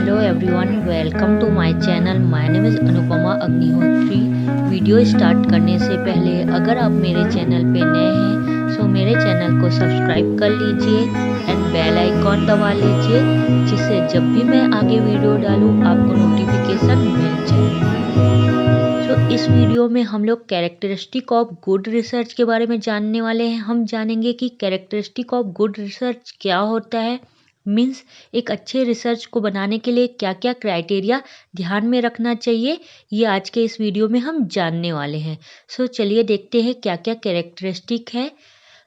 Hello everyone, welcome to my channel. My name is Anupama Agnihotri. Video start करने से पहले अगर आप मेरे चैनल पे नए हैं सो मेरे चैनल को सब्सक्राइब कर लीजिए एंड बेल आइकॉन दबा लीजिए, जिससे जब भी मैं आगे वीडियो डालूँ आपको नोटिफिकेशन मिल जाए। सो इस वीडियो में हम लोग कैरेक्टरिस्टिक ऑफ गुड रिसर्च के बारे में जानने वाले हैं। हम जानेंगे कि कैरेक्टरिस्टिक ऑफ गुड रिसर्च क्या होता है, मीन्स एक अच्छे रिसर्च को बनाने के लिए क्या क्या क्राइटेरिया ध्यान में रखना चाहिए, ये आज के इस वीडियो में हम जानने वाले हैं। सो चलिए देखते हैं क्या क्या कैरेक्टरिस्टिक है।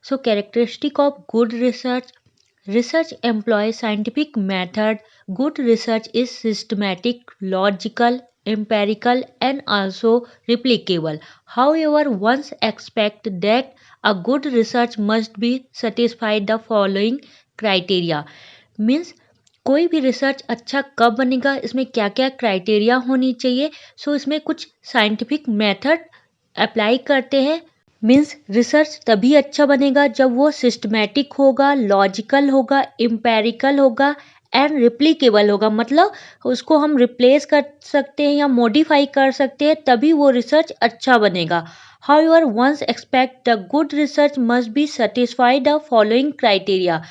So characteristic of good research: research employ scientific method. Good research is systematic, logical, empirical, and also replicable. However, one expects that a good research must be satisfy the following criteria. Means कोई भी research अच्छा कब बनेगा, इसमें क्या क्या criteria होनी चाहिए। सो इसमें कुछ साइंटिफिक मेथड अप्लाई करते हैं। मीन्स रिसर्च तभी अच्छा बनेगा जब वो सिस्टमैटिक होगा, लॉजिकल होगा, एम्पेरिकल होगा एंड रिप्लिकेबल होगा। मतलब उसको हम रिप्लेस कर सकते हैं या मॉडिफाई कर सकते हैं, तभी वो रिसर्च अच्छा बनेगा। However once expect the good research must be satisfy the following criteria.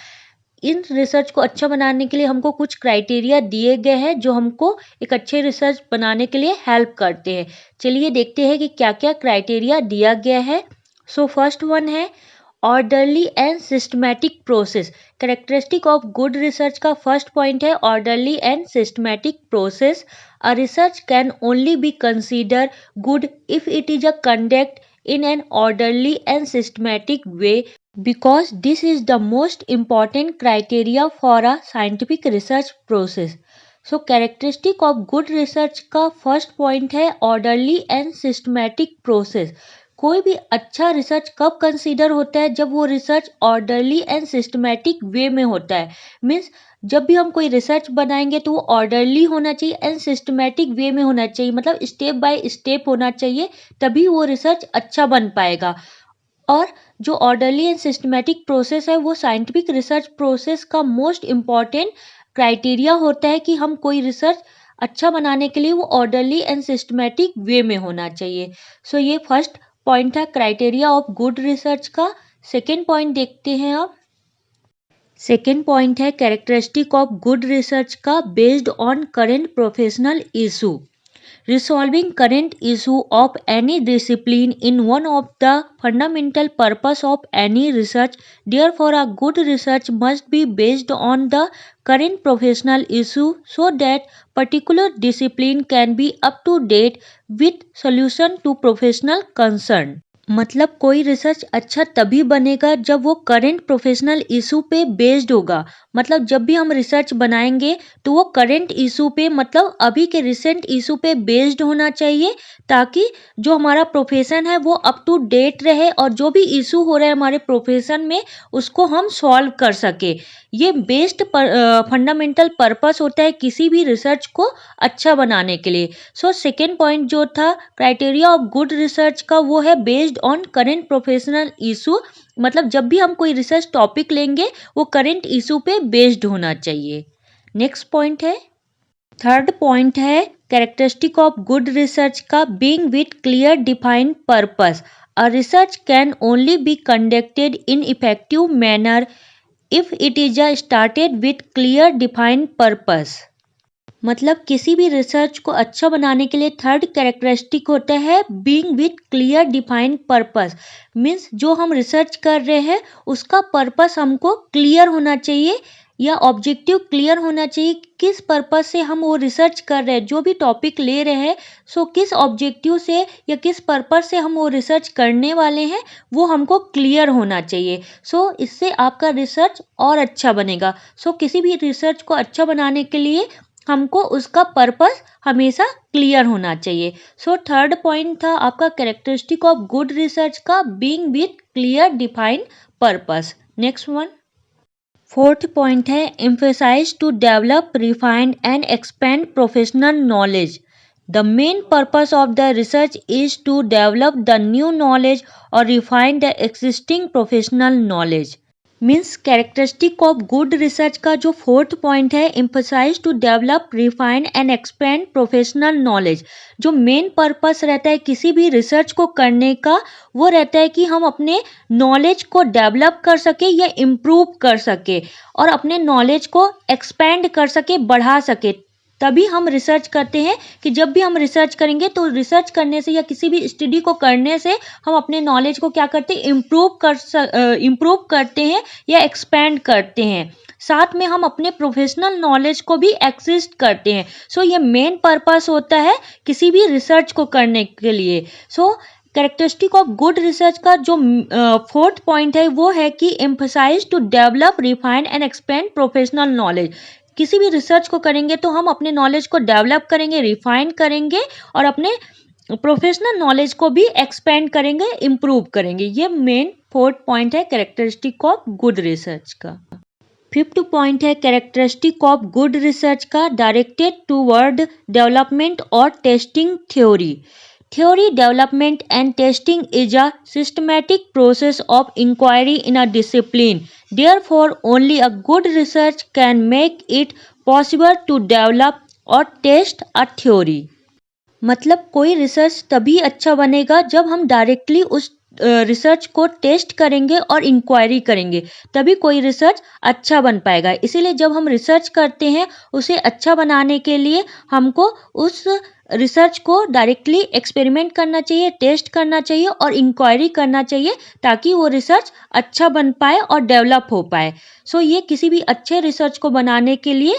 इन रिसर्च को अच्छा बनाने के लिए हमको कुछ क्राइटेरिया दिए गए हैं जो हमको एक अच्छे रिसर्च बनाने के लिए हेल्प करते हैं। चलिए देखते हैं कि क्या क्या क्राइटेरिया दिया गया है। सो फर्स्ट वन है orderly and systematic process. Characteristic of good research का फर्स्ट पॉइंट है orderly and systematic process. A research can only B consider good if it is a conduct in an orderly and systematic way, because this is the most important criteria for a scientific research process. So characteristic of good research का first point है orderly and systematic process. कोई भी अच्छा research कब consider होता है, जब वो research orderly and systematic way में होता है। मीन्स जब भी हम कोई रिसर्च बनाएंगे तो वो ऑर्डरली होना चाहिए एंड सिस्टमैटिक वे में होना चाहिए, मतलब स्टेप बाय स्टेप होना चाहिए, तभी वो रिसर्च अच्छा बन पाएगा। और जो ऑर्डरली एंड सिस्टमैटिक प्रोसेस है वो साइंटिफिक रिसर्च प्रोसेस का मोस्ट इम्पॉर्टेंट क्राइटेरिया होता है कि हम कोई रिसर्च अच्छा बनाने के लिए वो ऑर्डरली एंड सिस्टमैटिक वे में होना चाहिए। सो ये फर्स्ट पॉइंट था क्राइटेरिया ऑफ गुड रिसर्च का। सेकेंड पॉइंट देखते हैं अब। सेकेंड पॉइंट है कैरेक्टरिस्टिक ऑफ गुड रिसर्च का based on current professional issue. Resolving current issue of any discipline in one of the fundamental purpose of any research. Therefore, a good research must be based on the current professional issue so that particular discipline can be up to date with solution to professional concern. मतलब कोई research अच्छा तभी बनेगा जब वो current professional issue पे based होगा। मतलब जब भी हम रिसर्च बनाएंगे तो वो करेंट इशू पे, मतलब अभी के रिसेंट इशू पे बेस्ड होना चाहिए, ताकि जो हमारा प्रोफेशन है वो अप टू डेट रहे और जो भी इशू हो रहा है हमारे प्रोफेशन में उसको हम सॉल्व कर सके। ये बेस्ड फंडामेंटल पर्पस होता है किसी भी रिसर्च को अच्छा बनाने के लिए। सो सेकेंड पॉइंट जो था क्राइटेरिया ऑफ गुड रिसर्च का, वो है based on current professional issue. मतलब जब भी हम कोई रिसर्च टॉपिक लेंगे वो करेंट इशू पे बेस्ड होना चाहिए। नेक्स्ट पॉइंट है, थर्ड पॉइंट है कैरेक्टरिस्टिक ऑफ गुड रिसर्च का being with clear defined purpose. A research can only be conducted in effective manner if it is started with clear defined purpose. मतलब किसी भी research को अच्छा बनाने के लिए थर्ड कैरेक्टरिस्टिक होता है being with clear defined purpose. Means जो हम रिसर्च कर रहे हैं उसका पर्पस हमको क्लियर होना चाहिए या ऑब्जेक्टिव क्लियर होना चाहिए, किस पर्पस से हम वो रिसर्च कर रहे हैं, जो भी टॉपिक ले रहे हैं सो किस ऑब्जेक्टिव से या किस पर्पस से हम वो रिसर्च करने वाले हैं वो हमको क्लियर होना चाहिए। सो इससे आपका रिसर्च और अच्छा बनेगा। सो किसी भी रिसर्च को अच्छा बनाने के लिए हमको उसका पर्पस हमेशा क्लियर होना चाहिए। सो थर्ड पॉइंट था आपका कैरेक्टरिस्टिक ऑफ गुड रिसर्च का being with clear defined purpose. Next one, fourth point है emphasise to develop, refined and expand professional knowledge. The main purpose of the research is to develop the new knowledge or refine the existing professional knowledge. Means characteristic of good research का जो fourth point है, emphasize to develop refine and expand professional knowledge. जो main purpose रहता है किसी भी research को करने का, वो रहता है कि हम अपने नॉलेज को डेवलप कर सके या इम्प्रूव कर सके और अपने नॉलेज को एक्सपेंड कर सके, बढ़ा सके। तभी हम रिसर्च करते हैं कि जब भी हम रिसर्च करेंगे तो रिसर्च करने से या किसी भी स्टडी को करने से हम अपने नॉलेज को क्या करते हैं, इम्प्रूव करते हैं या एक्सपेंड करते हैं। साथ में हम अपने प्रोफेशनल नॉलेज को भी एक्सिस्ट करते हैं। सो ये मेन पर्पस होता है किसी भी रिसर्च को करने के लिए। So characteristic of good research का जो फोर्थ पॉइंट है वो है कि emphasize to develop refine and expand professional knowledge. किसी भी रिसर्च को करेंगे तो हम अपने नॉलेज को डेवलप करेंगे, रिफाइन करेंगे और अपने प्रोफेशनल नॉलेज को भी एक्सपेंड करेंगे, इम्प्रूव करेंगे। ये मेन फोर्थ पॉइंट है कैरेक्टरिस्टिक ऑफ गुड रिसर्च का। फिफ्थ पॉइंट है कैरेक्टरिस्टिक ऑफ गुड रिसर्च का, डायरेक्टेड टूवर्ड डेवलपमेंट और testing theory. Theory development and testing is a systematic process of inquiry in a discipline. Therefore, only a good research can make it possible to develop or test a theory. मतलब कोई research तभी अच्छा बनेगा जब हम directly उस research को test करेंगे और इंक्वायरी करेंगे, तभी कोई रिसर्च अच्छा बन पाएगा। इसीलिए जब हम रिसर्च करते हैं उसे अच्छा बनाने के लिए हमको उस रिसर्च को डायरेक्टली एक्सपेरिमेंट करना चाहिए, टेस्ट करना चाहिए और इंक्वायरी करना चाहिए ताकि वो रिसर्च अच्छा बन पाए और डेवलप हो पाए। सो ये किसी भी अच्छे रिसर्च को बनाने के लिए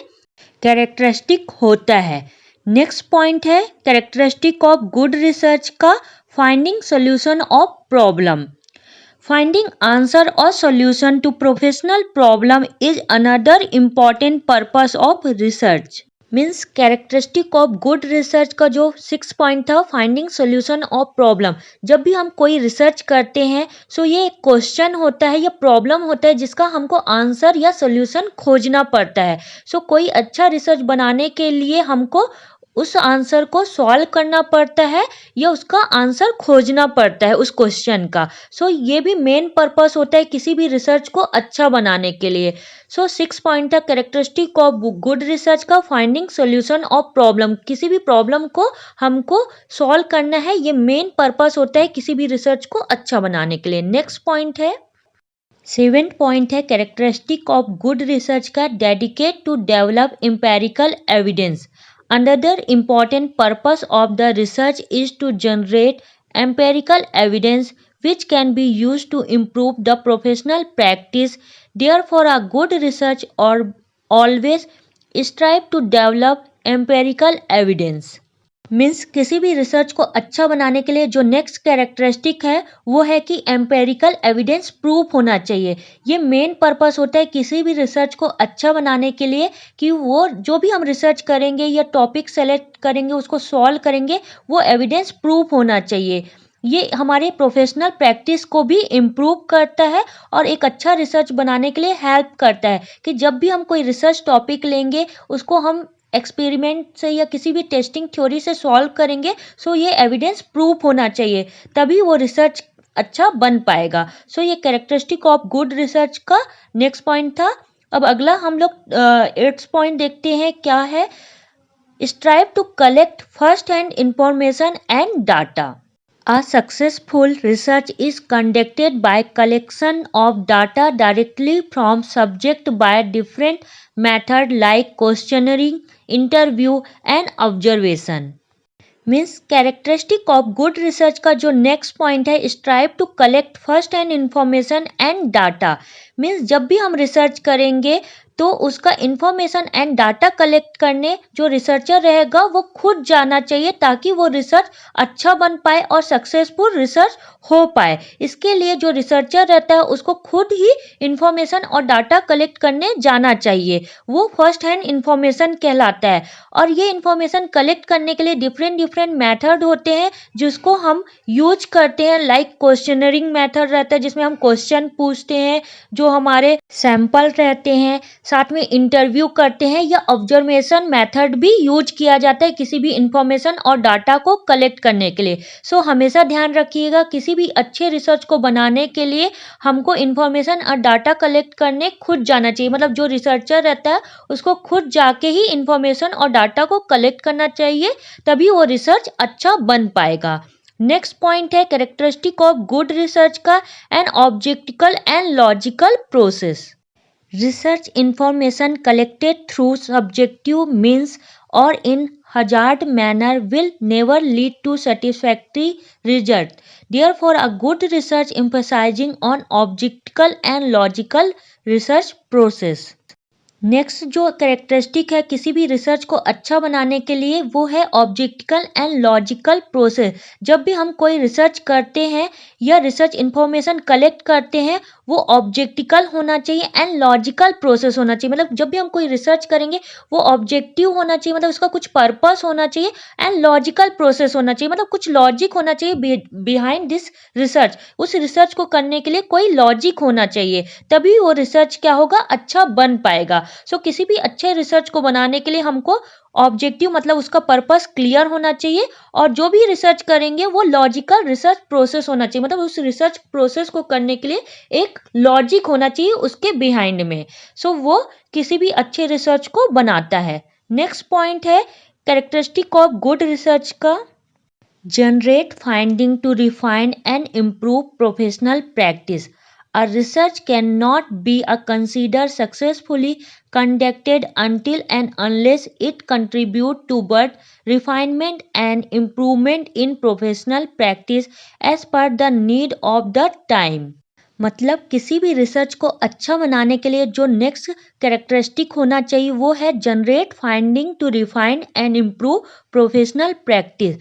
कैरेक्टरिस्टिक होता है। नेक्स्ट पॉइंट है कैरेक्टरिस्टिक ऑफ गुड रिसर्च का, finding solution of problem. Finding answer और solution to professional problem is another important purpose of research. Means characteristic of good research का जो 6 पॉइंट था, फाइंडिंग सोल्यूशन ऑफ प्रॉब्लम। जब भी हम कोई रिसर्च करते हैं सो ये एक क्वेश्चन होता है या प्रॉब्लम होता है जिसका हमको आंसर या सोल्यूशन खोजना पड़ता है। सो कोई अच्छा रिसर्च बनाने के लिए हमको उस आंसर को सॉल्व करना पड़ता है या उसका आंसर खोजना पड़ता है उस क्वेश्चन का। सो ये भी मेन पर्पस होता है किसी भी रिसर्च को अच्छा बनाने के लिए। सो 6 पॉइंट है कैरेक्टरिस्टिक ऑफ गुड रिसर्च का, फाइंडिंग सोल्यूशन ऑफ प्रॉब्लम। किसी भी प्रॉब्लम को हमको सॉल्व करना है, ये मेन पर्पस होता है किसी भी रिसर्च को अच्छा बनाने के लिए। नेक्स्ट पॉइंट है 7th पॉइंट है कैरेक्टरिस्टिक ऑफ गुड रिसर्च का, dedicate to develop empirical evidence. Another important purpose of the research is to generate empirical evidence which can be used to improve the professional practice. Therefore, a good research always strive to develop empirical evidence. Means किसी भी research को अच्छा बनाने के लिए जो next characteristic है वो है कि एम्पेरिकल एविडेंस प्रूफ होना चाहिए। ये मेन पर्पस होता है किसी भी रिसर्च को अच्छा बनाने के लिए कि वो जो भी हम रिसर्च करेंगे या टॉपिक सेलेक्ट करेंगे, उसको सॉल्व करेंगे, वो एविडेंस प्रूफ होना चाहिए। ये हमारे प्रोफेशनल प्रैक्टिस को भी इम्प्रूव करता है और एक अच्छा रिसर्च बनाने के लिए हेल्प करता है कि जब भी हम कोई रिसर्च टॉपिक लेंगे उसको हम एक्सपेरिमेंट से या किसी भी टेस्टिंग थ्योरी से सॉल्व करेंगे। सो ये एविडेंस प्रूफ होना चाहिए, तभी वो रिसर्च अच्छा बन पाएगा। सो ये कैरेक्टरिस्टिक ऑफ गुड रिसर्च का नेक्स्ट पॉइंट था। अब अगला हम लोग 8th पॉइंट देखते हैं क्या है, strive to collect first hand information and data. A successful research is conducted by collection of data directly from subject by different methods like questionnaire, interview and observation. Means characteristic of good research का जो next point है, strive to collect first hand information and data. Means जब भी हम research करेंगे तो उसका information and data collect करने जो रिसर्चर रहेगा वो खुद जाना चाहिए ताकि वो रिसर्च अच्छा बन पाए और सक्सेसफुल रिसर्च हो पाए। इसके लिए जो रिसर्चर रहता है उसको खुद ही इंफॉर्मेशन और डाटा कलेक्ट करने जाना चाहिए, वो फर्स्ट हैंड इंफॉर्मेशन कहलाता है। और ये इंफॉर्मेशन कलेक्ट करने के लिए डिफरेंट मेथड होते हैं जिसको हम यूज करते हैं। लाइक क्वेश्चनरिंग मेथड रहता है जिसमें हम क्वेश्चन पूछते हैं, जो हमारे सैंपल रहते हैं। साथ में इंटरव्यू करते हैं या ऑब्जर्वेशन मेथड भी यूज किया जाता है किसी भी इंफॉर्मेशन और डाटा को कलेक्ट करने के लिए। सो हमेशा ध्यान रखिएगा, किसी भी अच्छे रिसर्च को बनाने के लिए हमको इंफॉर्मेशन और डाटा कलेक्ट करने खुद जाना चाहिए। मतलब जो रिसर्चर रहता है उसको खुद जाके ही इंफॉर्मेशन और डाटा को कलेक्ट करना चाहिए, तभी वो रिसर्च अच्छा बन पाएगा। नेक्स्ट पॉइंट है कैरेक्टरिस्टिक ऑफ गुड रिसर्च का an objective and logical process. Research information collected through subjective means or in hazard manner will never lead to satisfactory result. Therefore, a good research emphasizing on objectical and logical research process. Next जो characteristic है किसी भी research को अच्छा बनाने के लिए वो है ऑब्जेक्टिकल एंड लॉजिकल प्रोसेस। जब भी हम कोई रिसर्च करते हैं या रिसर्च इंफॉर्मेशन कलेक्ट करते हैं वो ऑब्जेक्टिकल होना चाहिए एंड लॉजिकल प्रोसेस होना चाहिए। मतलब जब भी हम कोई रिसर्च करेंगे वो ऑब्जेक्टिव होना चाहिए, मतलब उसका कुछ पर्पस होना चाहिए, एंड लॉजिकल प्रोसेस होना चाहिए, मतलब कुछ लॉजिक होना चाहिए बिहाइंड दिस रिसर्च। उस रिसर्च को करने के लिए कोई लॉजिक होना चाहिए, तभी वो रिसर्च क्या होगा, अच्छा बन पाएगा। सो किसी भी अच्छे रिसर्च को बनाने के लिए हमको ऑब्जेक्टिव मतलब उसका पर्पस क्लियर होना चाहिए, और जो भी रिसर्च करेंगे वो लॉजिकल रिसर्च प्रोसेस होना चाहिए। मतलब उस रिसर्च प्रोसेस को करने के लिए एक लॉजिक होना चाहिए उसके बिहाइंड में। सो वो किसी भी अच्छे रिसर्च को बनाता है। नेक्स्ट पॉइंट है कैरेक्टरिस्टिक ऑफ गुड रिसर्च का generate finding to refine and improve professional practice. A research cannot be considered successfully conducted until and unless it contributes toward refinement and improvement in professional practice as per the need of the time. मतलब किसी भी research को अच्छा बनाने के लिए जो next characteristic होना चाहिए वो है generate finding to refine and improve professional practice.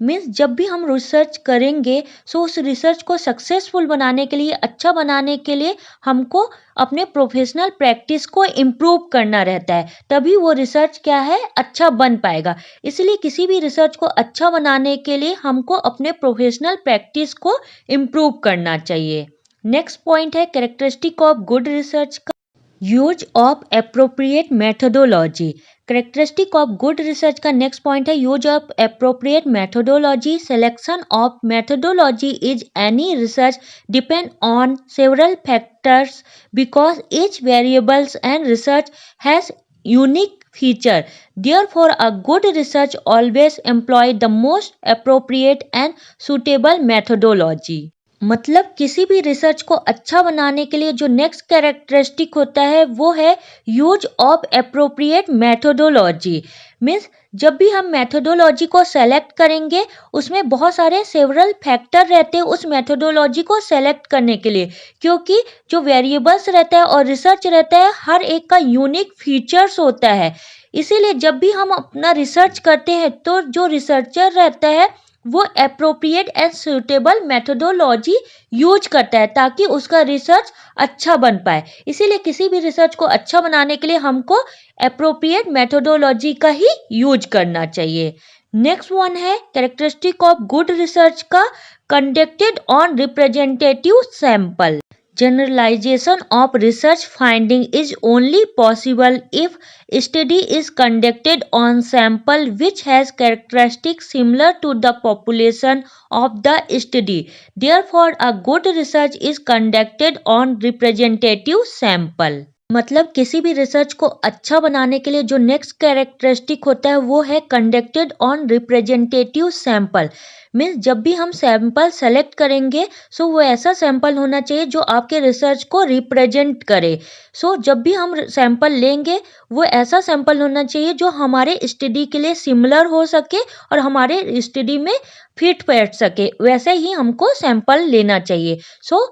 Means जब भी हम रिसर्च करेंगे सो उस रिसर्च को सक्सेसफुल बनाने के लिए, अच्छा बनाने के लिए हमको अपने प्रोफेशनल प्रैक्टिस को इम्प्रूव करना रहता है, तभी वो रिसर्च क्या है, अच्छा बन पाएगा। इसलिए किसी भी रिसर्च को अच्छा बनाने के लिए हमको अपने प्रोफेशनल प्रैक्टिस को इम्प्रूव करना चाहिए। नेक्स्ट पॉइंट है कैरेक्टरिस्टिक ऑफ गुड रिसर्च का use of appropriate methodology. Characteristic of good research का नेक्स्ट पॉइंट है use of appropriate methodology. Selection of methodology is any research depend on several factors because each variables and research has unique feature. Therefore, a good research always employ the most appropriate and suitable methodology. मतलब किसी भी research को अच्छा बनाने के लिए जो next characteristic होता है वो है use of appropriate methodology. Means जब भी हम मेथोडोलॉजी को सेलेक्ट करेंगे उसमें बहुत सारे सेवरल फैक्टर रहते हैं उस मेथोडोलॉजी को सेलेक्ट करने के लिए, क्योंकि जो वेरिएबल्स रहता है और रिसर्च रहता है हर एक का यूनिक फीचर्स होता है। इसीलिए जब भी हम अपना रिसर्च करते हैं तो जो रिसर्चर रहता है वो appropriate and suitable methodology use करता है ताकि उसका रिसर्च अच्छा बन पाए। इसीलिए किसी भी रिसर्च को अच्छा बनाने के लिए हमको एप्रोप्रिएट मेथोडोलॉजी का ही यूज करना चाहिए। नेक्स्ट वन है कैरेक्टरिस्टिक ऑफ गुड रिसर्च का conducted on representative sample. Generalization of research finding is only possible if study is conducted on sample which has characteristics similar to the population of the study. Therefore, a good research is conducted on representative sample. मतलब किसी भी research को अच्छा बनाने के लिए जो next characteristic होता है वो है conducted on representative sample. Means जब भी हम सैंपल सेलेक्ट करेंगे सो वो ऐसा सैंपल होना चाहिए जो आपके रिसर्च को रिप्रेजेंट करे। सो जब भी हम सैंपल लेंगे वो ऐसा सैंपल होना चाहिए जो हमारे स्टडी के लिए सिमिलर हो सके और हमारे स्टडी में फिट बैठ सके, वैसे ही हमको सैंपल लेना चाहिए। सो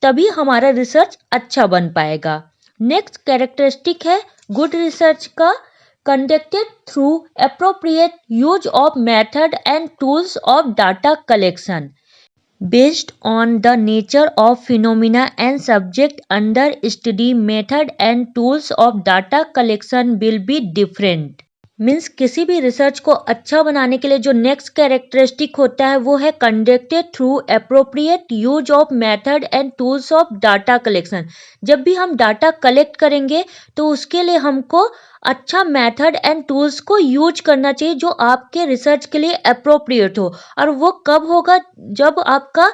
तभी हमारा रिसर्च अच्छा बन पाएगा। नेक्स्ट कैरेक्टरिस्टिक है गुड रिसर्च का conducted through appropriate use of method and tools of data collection based on the nature of phenomena and subject under study. Method and tools of data collection will be different. Means किसी भी research को अच्छा बनाने के लिए जो next characteristic होता है वो है conducted through appropriate use of method and tools of data collection. जब भी हम डाटा कलेक्ट करेंगे तो उसके लिए हमको अच्छा मेथड एंड टूल्स को यूज करना चाहिए जो आपके रिसर्च के लिए अप्रोप्रिएट हो। और वो कब होगा, जब आपका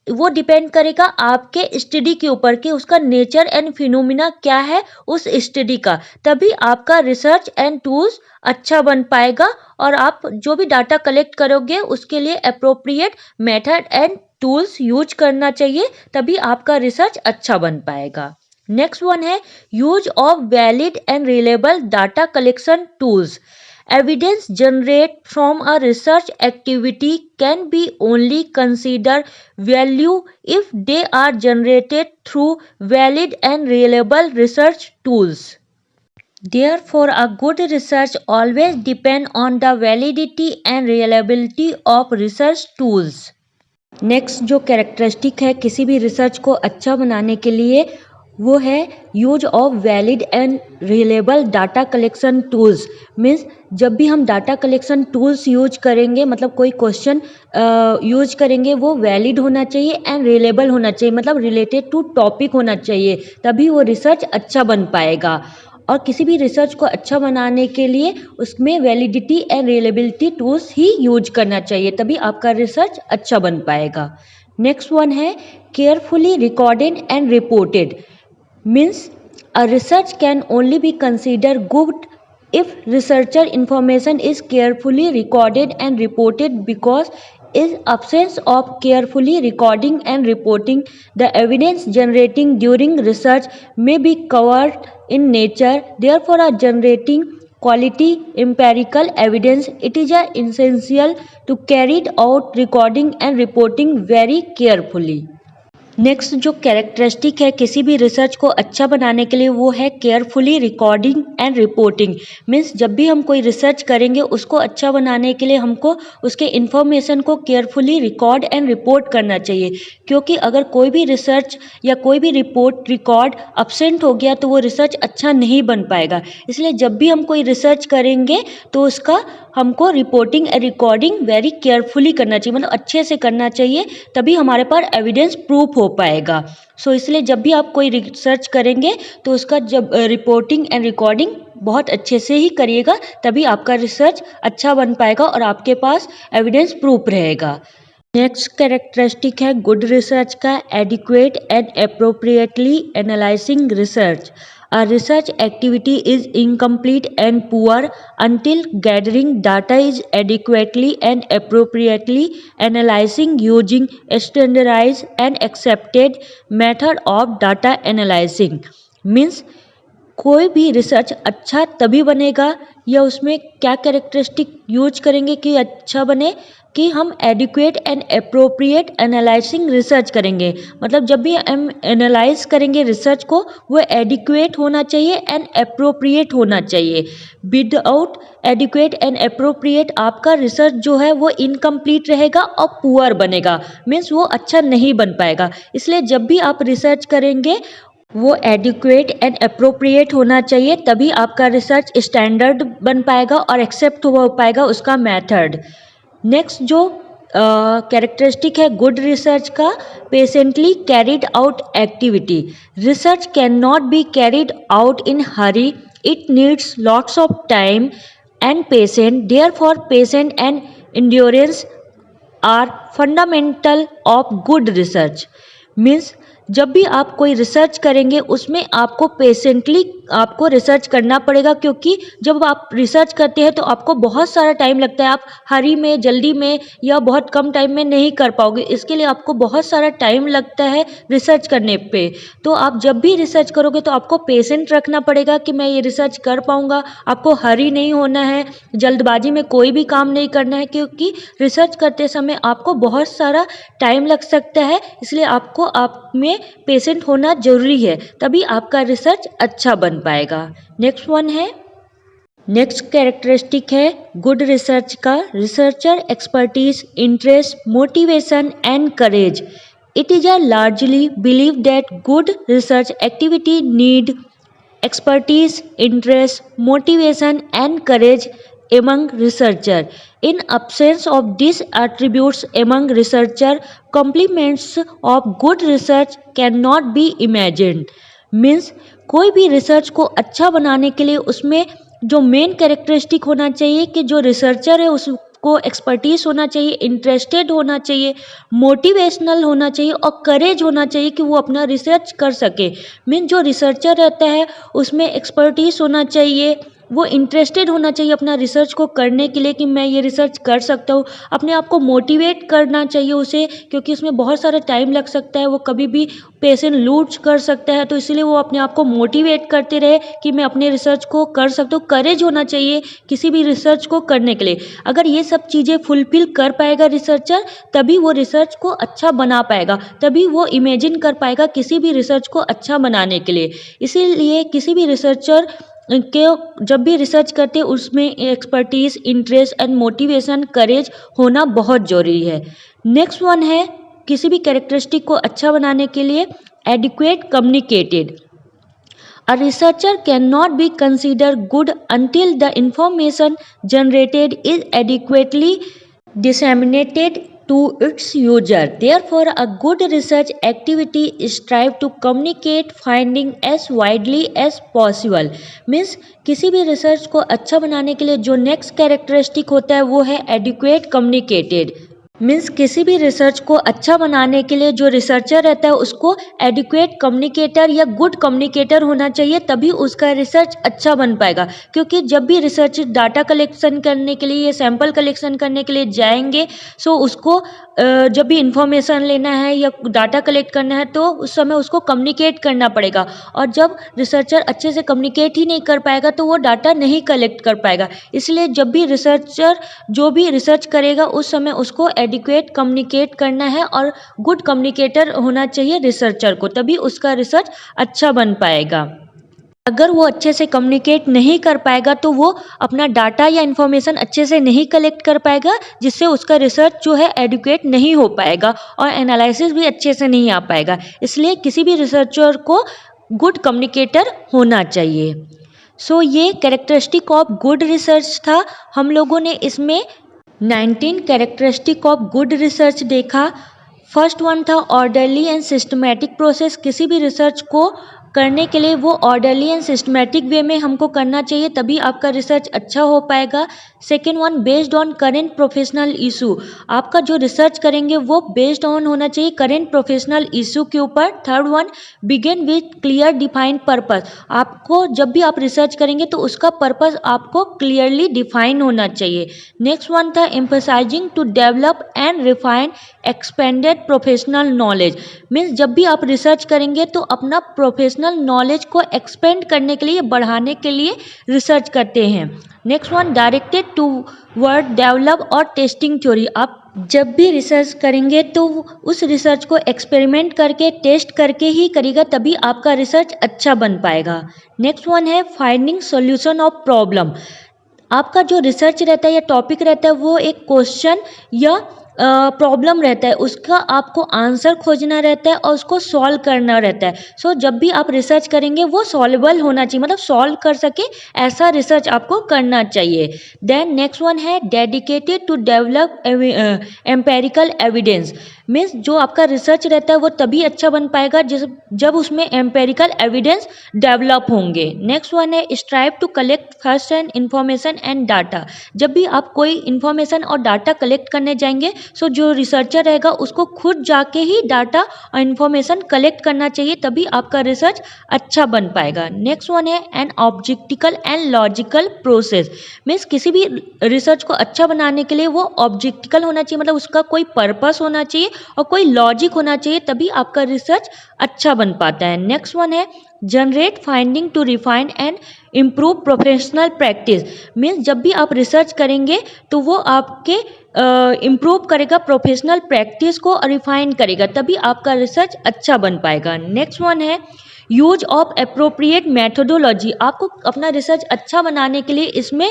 वो डिपेंड करेगा आपके स्टडी के ऊपर कि उसका नेचर एंड फिनोमिना क्या है उस स्टडी का, तभी आपका रिसर्च एंड टूल्स अच्छा बन पाएगा और आप जो भी डाटा कलेक्ट करोगे उसके लिए appropriate method and tools use करना चाहिए, तभी आपका रिसर्च अच्छा बन पाएगा। नेक्स्ट वन है use of valid and reliable data collection tools. Evidence generated from a research activity can be only considered value if they are generated through valid and reliable research tools. Therefore, a good research always depends on the validity and reliability of research tools. Next जो characteristic है किसी भी research को अच्छा बनाने के लिए वो है use of valid and reliable data collection tools. Means जब भी हम डाटा कलेक्शन टूल्स यूज करेंगे, मतलब कोई क्वेश्चन यूज करेंगे, वो वैलिड होना चाहिए एंड रिलेबल होना चाहिए, मतलब रिलेटेड टू टॉपिक होना चाहिए, तभी वो रिसर्च अच्छा बन पाएगा। और किसी भी रिसर्च को अच्छा बनाने के लिए उसमें validity and reliability tools he use करना चाहिए, तभी आपका रिसर्च अच्छा बन पाएगा। नेक्स्ट वन है carefully recorded and reported. Means a research can only be consider good if researcher information is carefully recorded and reported, because in absence of carefully recording and reporting, the evidence generating during research may be covered in nature. Therefore, generating quality empirical evidence, it is essential to carry out recording and reporting very carefully. Next जो characteristic है किसी भी research को अच्छा बनाने के लिए वो है carefully recording and reporting. Means जब भी हम कोई रिसर्च करेंगे उसको अच्छा बनाने के लिए हमको उसके इन्फॉर्मेशन को केयरफुली रिकॉर्ड एंड रिपोर्ट करना चाहिए, क्योंकि अगर कोई भी रिसर्च या कोई भी रिपोर्ट रिकॉर्ड अब्सेंट हो गया तो वो रिसर्च अच्छा नहीं बन पाएगा। इसलिए जब भी हम कोई रिसर्च करेंगे तो उसका हमको reporting and recording very carefully करना चाहिए, मतलब अच्छे से करना चाहिए, तभी हमारे पास एविडेंस प्रूफ हो पाएगा। सो इसलिए जब भी आप कोई रिसर्च करेंगे तो उसका जब रिपोर्टिंग एंड रिकॉर्डिंग बहुत अच्छे से ही करिएगा, तभी आपका रिसर्च अच्छा बन पाएगा और आपके पास एविडेंस प्रूफ रहेगा। नेक्स्ट कैरेक्टरिस्टिक है गुड रिसर्च का adequate and appropriately analysing research. A research activity is incomplete and poor until gathering data is adequately and appropriately analyzing using standardized and accepted method of data analyzing. Means कोई भी research अच्छा तभी बनेगा या उसमें क्या characteristic use करेंगे कि अच्छा बने, कि हम adequate and appropriate analysing research करेंगे। मतलब जब भी हम एनालाइज करेंगे रिसर्च को वो एडिक्वेट होना चाहिए एंड अप्रोप्रिएट होना चाहिए। विदाउट एडिक्वेट एंड अप्रोप्रिएट आपका रिसर्च जो है वो इनकम्प्लीट रहेगा और पुअर बनेगा, मीन्स वो अच्छा नहीं बन पाएगा। इसलिए जब भी आप रिसर्च करेंगे वो एडिक्वेट एंड अप्रोप्रिएट होना चाहिए, तभी आपका रिसर्च स्टैंडर्ड बन पाएगा और एक्सेप्ट हो पाएगा उसका मेथड। नेक्स्ट जो कैरेक्टरिस्टिक है गुड रिसर्च का patiently carried out activity. Research can not be carried out in hurry, it needs lots of time and patient, therefore patient and endurance are fundamental of good research. Means जब भी आप कोई research करेंगे उसमें आपको patiently आपको research करना पड़ेगा, क्योंकि जब आप रिसर्च करते हैं तो आपको बहुत सारा टाइम लगता है, आप हरी में जल्दी में या बहुत कम टाइम में नहीं कर पाओगे, इसके लिए आपको बहुत सारा टाइम लगता है रिसर्च करने पे। तो आप जब भी रिसर्च करोगे तो आपको पेशेंट रखना पड़ेगा कि मैं ये रिसर्च कर पाऊँगा, आपको हरी नहीं होना है, जल्दबाजी में कोई भी काम नहीं करना है, क्योंकि रिसर्च करते समय आपको बहुत सारा टाइम लग सकता है, इसलिए आपको आप में पेशेंट होना जरूरी है, तभी आपका रिसर्च अच्छा बन पाएगा। नेक्स्ट वन है नेक्स्ट कैरेक्टरिस्टिक है गुड रिसर्च का researcher expertise, interest, motivation and courage. It is largely believe that good research activity need expertise, interest, motivation and courage among researcher. In absence of these attributes among researcher, complements of good research cannot be imagined. Means कोई भी research को अच्छा बनाने के लिए उसमें जो main characteristic होना चाहिए कि जो रिसर्चर है उसको एक्सपर्टीज होना चाहिए, इंटरेस्टेड होना चाहिए, मोटिवेशनल होना चाहिए और करेज होना चाहिए कि वो अपना रिसर्च कर सके। मीन जो रिसर्चर रहता है उसमें एक्सपर्टीज होना चाहिए, वो इंटरेस्टेड होना चाहिए अपना रिसर्च को करने के लिए कि मैं ये रिसर्च कर सकता हूँ। अपने आप को मोटिवेट करना चाहिए उसे, क्योंकि उसमें बहुत सारा टाइम लग सकता है, वो कभी भी पेशेंट लूज कर सकता है, तो इसलिए वो अपने आप को मोटिवेट करते रहे कि मैं अपने रिसर्च को कर सकता हूँ। करेज होना चाहिए किसी भी रिसर्च को करने के लिए। अगर ये सब चीज़ें फुलफिल कर पाएगा रिसर्चर, तभी वो रिसर्च को अच्छा बना पाएगा, तभी वो इमेजिन कर पाएगा किसी भी रिसर्च को अच्छा बनाने के लिए। इसीलिए किसी भी रिसर्चर के जब भी रिसर्च करते हैं उसमें एक्सपर्टीज, इंटरेस्ट एंड मोटिवेशन, करेज होना बहुत ज़रूरी है। नेक्स्ट वन है किसी भी कैरेक्टरिस्टिक को अच्छा बनाने के लिए adequate communicated. A researcher cannot be considered good until the information generated is adequately disseminated to its user. Therefore, a good research activity strives to communicate finding as widely as possible. Means किसी भी research को अच्छा बनाने के लिए जो next characteristic होता है वो है एडिक्वेट कम्युनिकेटेड। मीन्स किसी भी रिसर्च को अच्छा बनाने के लिए जो रिसर्चर रहता है उसको एडिक्वेट कम्युनिकेटर या गुड कम्युनिकेटर होना चाहिए, तभी उसका रिसर्च अच्छा बन पाएगा। क्योंकि जब भी रिसर्चर डाटा कलेक्शन करने के लिए या सैंपल कलेक्शन करने के लिए जाएंगे, सो उसको जब भी इंफॉर्मेशन लेना है या डाटा कलेक्ट करना है तो उस समय उसको कम्युनिकेट करना पड़ेगा, और जब रिसर्चर अच्छे से कम्युनिकेट ही नहीं कर पाएगा तो वो डाटा नहीं कलेक्ट कर पाएगा। इसलिए जब भी रिसर्चर जो भी रिसर्च करेगा उस समय उसको एडिक्वेट कम्युनिकेट करना है और गुड कम्युनिकेटर होना चाहिए रिसर्चर को, तभी उसका रिसर्च अच्छा बन पाएगा। अगर वो अच्छे से कम्युनिकेट नहीं कर पाएगा तो वो अपना डाटा या इन्फॉर्मेशन अच्छे से नहीं कलेक्ट कर पाएगा, जिससे उसका रिसर्च जो है एडुकेट नहीं हो पाएगा और एनालिसिस भी अच्छे से नहीं आ पाएगा। इसलिए किसी भी रिसर्चर को गुड कम्युनिकेटर होना चाहिए। सो ये कैरेक्टरिस्टिक ऑफ गुड रिसर्च था। हम लोगों ने इसमें 19 कैरेक्टरिस्टिक ऑफ गुड रिसर्च देखा। फर्स्ट वन था ऑर्डरली एंड सिस्टमैटिक प्रोसेस। किसी भी रिसर्च को करने के लिए वो ऑर्डरली एंड सिस्टमैटिक वे में हमको करना चाहिए, तभी आपका रिसर्च अच्छा हो पाएगा। Second one based on current professional issue. आपका जो रिसर्च करेंगे वो बेस्ड ऑन होना चाहिए करेंट प्रोफेशनल इशू के ऊपर। Third one begin with clear defined purpose. आपको जब भी आप रिसर्च करेंगे तो उसका पर्पस आपको क्लियरली डिफाइन होना चाहिए। नेक्स्ट वन था emphasizing to develop and refine expanded professional knowledge. Means जब भी आप रिसर्च करेंगे तो अपना प्रोफेशनल नॉलेज को एक्सपेंड करने के लिए, बढ़ाने के लिए रिसर्च करते हैं। Next one directed toward develop और टेस्टिंग थ्योरी। आप जब भी रिसर्च करेंगे तो उस रिसर्च को एक्सपेरिमेंट करके, टेस्ट करके ही करिएगा, तभी आपका रिसर्च अच्छा बन पाएगा। नेक्स्ट वन है फाइंडिंग सॉल्यूशन ऑफ प्रॉब्लम। आपका जो रिसर्च रहता है या टॉपिक रहता है वो एक क्वेश्चन या प्रॉब्लम रहता है, उसका आपको आंसर खोजना रहता है और उसको सॉल्व करना रहता है। सो जब भी आप रिसर्च करेंगे वो सॉल्वेबल होना चाहिए, मतलब सॉल्व कर सके ऐसा रिसर्च आपको करना चाहिए। देन नेक्स्ट वन है dedicated to develop empirical evidence. Means जो आपका रिसर्च रहता है वो तभी अच्छा बन पाएगा जब उसमें एम्पेरिकल एविडेंस डेवलप होंगे। नेक्स्ट वन है strive to collect first hand information and data. जब भी आप कोई इन्फॉर्मेशन और डाटा कलेक्ट करने जाएंगे, सो जो रिसर्चर रहेगा उसको खुद जाके ही डाटा और इन्फॉर्मेशन कलेक्ट करना चाहिए, तभी आपका रिसर्च अच्छा बन पाएगा। नेक्स्ट वन है an objective and logical process. Means किसी भी रिसर्च को अच्छा बनाने के लिए वो ऑब्जेक्टिकल होना चाहिए, मतलब उसका कोई पर्पस होना चाहिए और कोई लॉजिक होना चाहिए, तभी आपका रिसर्च अच्छा बन पाता है। नेक्स्ट वन है generate finding to refine and improve professional practice. Means जब भी आप रिसर्च करेंगे तो वो आपके इम्प्रूव करेगा प्रोफेशनल प्रैक्टिस को और रिफाइन करेगा, तभी आपका रिसर्च अच्छा बन पाएगा। नेक्स्ट वन है यूज ऑफ एप्रोप्रिएट मेथोडोलॉजी। आपको अपना रिसर्च अच्छा बनाने के लिए इसमें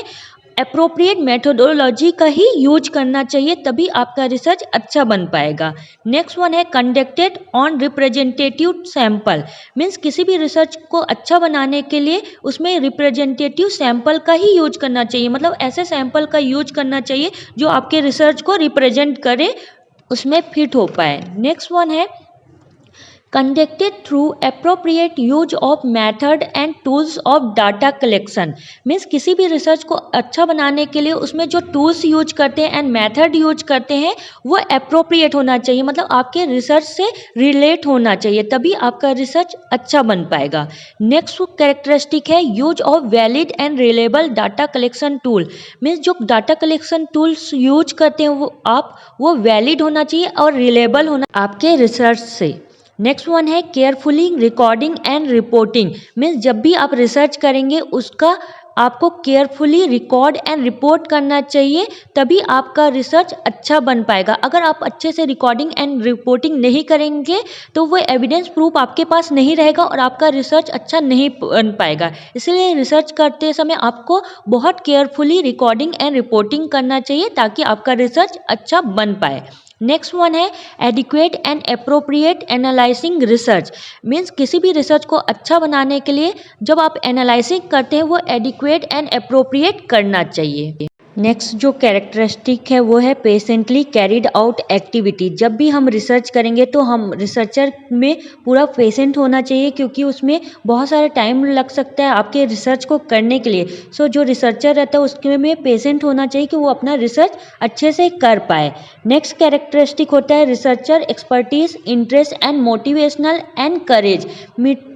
एप्रोप्रिएट मेथोडोलॉजी का ही यूज करना चाहिए, तभी आपका रिसर्च अच्छा बन पाएगा। नेक्स्ट वन है conducted on representative sample. Means किसी भी रिसर्च को अच्छा बनाने के लिए उसमें रिप्रेजेंटेटिव सैंपल का ही यूज करना चाहिए, मतलब ऐसे सैंपल का यूज करना चाहिए जो आपके रिसर्च को रिप्रेजेंट करे, उसमें फिट हो पाए। नेक्स्ट वन है conducted through appropriate use of method and tools of data collection। Means किसी भी रिसर्च को अच्छा बनाने के लिए उसमें जो टूल्स यूज करते हैं एंड मेथड यूज करते हैं वो अप्रोप्रिएट होना चाहिए, मतलब आपके रिसर्च से रिलेट होना चाहिए, तभी आपका रिसर्च अच्छा बन पाएगा। नेक्स्ट कैरेक्टरिस्टिक है use of valid and reliable data collection tool. Means जो डाटा कलेक्शन टूल्स यूज करते हैं वो वैलिड होना चाहिए और रिलेबल होना आपके रिसर्च से। नेक्स्ट वन है carefully recording and reporting. Means जब भी आप रिसर्च करेंगे उसका आपको केयरफुली रिकॉर्ड एंड रिपोर्ट करना चाहिए, तभी आपका रिसर्च अच्छा बन पाएगा। अगर आप अच्छे से रिकॉर्डिंग एंड रिपोर्टिंग नहीं करेंगे तो वो एविडेंस प्रूफ आपके पास नहीं रहेगा और आपका रिसर्च अच्छा नहीं बन पाएगा। इसलिए रिसर्च करते समय आपको बहुत केयरफुली रिकॉर्डिंग एंड रिपोर्टिंग करना चाहिए ताकि आपका रिसर्च अच्छा बन पाए। नेक्स्ट वन है adequate and appropriate analysing research. Means किसी भी रिसर्च को अच्छा बनाने के लिए जब आप एनालाइजिंग करते हैं वो एडिक्वेट एंड अप्रोप्रिएट करना चाहिए। नेक्स्ट जो कैरेक्टरिस्टिक है वो है पेशेंटली कैरिड आउट एक्टिविटी। जब भी हम रिसर्च करेंगे तो हम रिसर्चर में पूरा पेशेंट होना चाहिए, क्योंकि उसमें बहुत सारा टाइम लग सकता है आपके रिसर्च को करने के लिए। सो जो रिसर्चर रहता है उसके में पेशेंट होना चाहिए कि वो अपना रिसर्च अच्छे से कर पाए। नेक्स्ट कैरेक्टरिस्टिक होता है researcher expertise, interest and motivational and courage.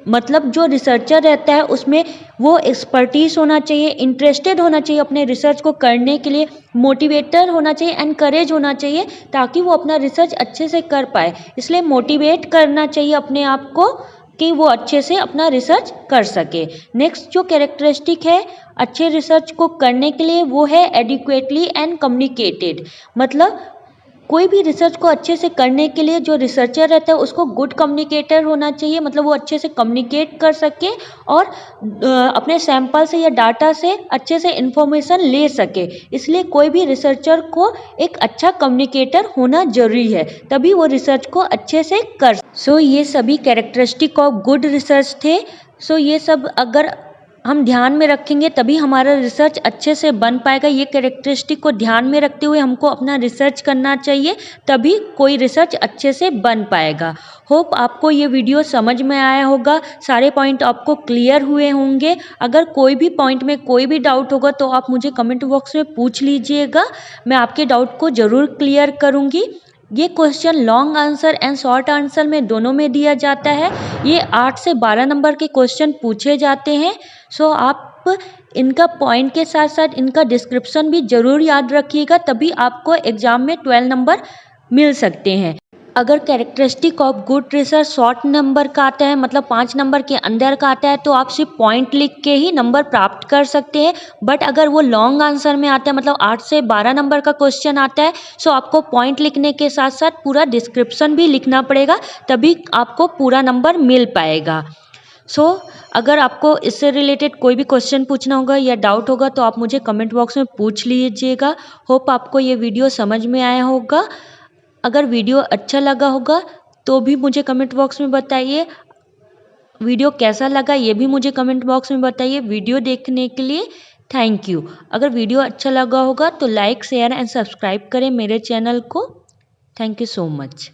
मतलब जो रिसर्चर रहता है उसमें वो एक्सपर्टीज होना चाहिए, इंटरेस्टेड होना चाहिए अपने रिसर्च को करने के लिए, मोटिवेटर होना चाहिए एंड करेज होना चाहिए ताकि वो अपना रिसर्च अच्छे से कर पाए। इसलिए मोटिवेट करना चाहिए अपने आप को कि वो अच्छे से अपना रिसर्च कर सके। नेक्स्ट जो कैरेक्टरिस्टिक है अच्छे रिसर्च को करने के लिए वो है एडिक्वेटली एंड कम्युनिकेटेड। मतलब कोई भी रिसर्च को अच्छे से करने के लिए जो रिसर्चर रहता है उसको गुड कम्युनिकेटर होना चाहिए, मतलब वो अच्छे से कम्युनिकेट कर सके और अपने सैंपल से या डाटा से अच्छे से इन्फॉर्मेशन ले सके। इसलिए कोई भी रिसर्चर को एक अच्छा कम्युनिकेटर होना जरूरी है, तभी वो रिसर्च को अच्छे से कर। सो ये सभी कैरेक्टरिस्टिक ऑफ गुड रिसर्च थे। सो ये सब अगर हम ध्यान में रखेंगे तभी हमारा रिसर्च अच्छे से बन पाएगा। ये कैरेक्टरिस्टिक को ध्यान में रखते हुए हमको अपना रिसर्च करना चाहिए, तभी कोई रिसर्च अच्छे से बन पाएगा। होप आपको ये वीडियो समझ में आया होगा, सारे पॉइंट आपको क्लियर हुए होंगे। अगर कोई भी पॉइंट में कोई भी डाउट होगा तो आप मुझे कमेंट बॉक्स में पूछ लीजिएगा, मैं आपके डाउट को ज़रूर क्लियर करूँगी। ये question long answer and short answer में दोनों में दिया जाता है। ये 8 से 12 नंबर के क्वेश्चन पूछे जाते हैं। सो आप इनका पॉइंट के साथ साथ इनका डिस्क्रिप्शन भी ज़रूर याद रखिएगा, तभी आपको एग्ज़ाम में 12 नंबर मिल सकते हैं। अगर characteristic of good research short number का आता है, मतलब 5 नंबर के अंदर का आता है, तो आप सिर्फ पॉइंट लिख के ही नंबर प्राप्त कर सकते हैं। बट अगर वो लॉन्ग आंसर में आता है, मतलब 8 से 12 नंबर का क्वेश्चन आता है, सो आपको पॉइंट लिखने के साथ साथ पूरा डिस्क्रिप्शन भी लिखना पड़ेगा, तभी आपको पूरा नंबर मिल पाएगा। सो अगर आपको इससे रिलेटेड कोई भी क्वेश्चन पूछना होगा या डाउट होगा तो आप मुझे कमेंट बॉक्स में पूछ लीजिएगा। होप आपको ये वीडियो समझ में आया होगा। अगर वीडियो अच्छा लगा होगा तो भी मुझे कमेंट बॉक्स में बताइए। वीडियो कैसा लगा ये भी मुझे कमेंट बॉक्स में बताइए। वीडियो देखने के लिए थैंक यू। अगर वीडियो अच्छा लगा होगा तो लाइक, शेयर एंड सब्सक्राइब करें मेरे चैनल को। Thank you so much.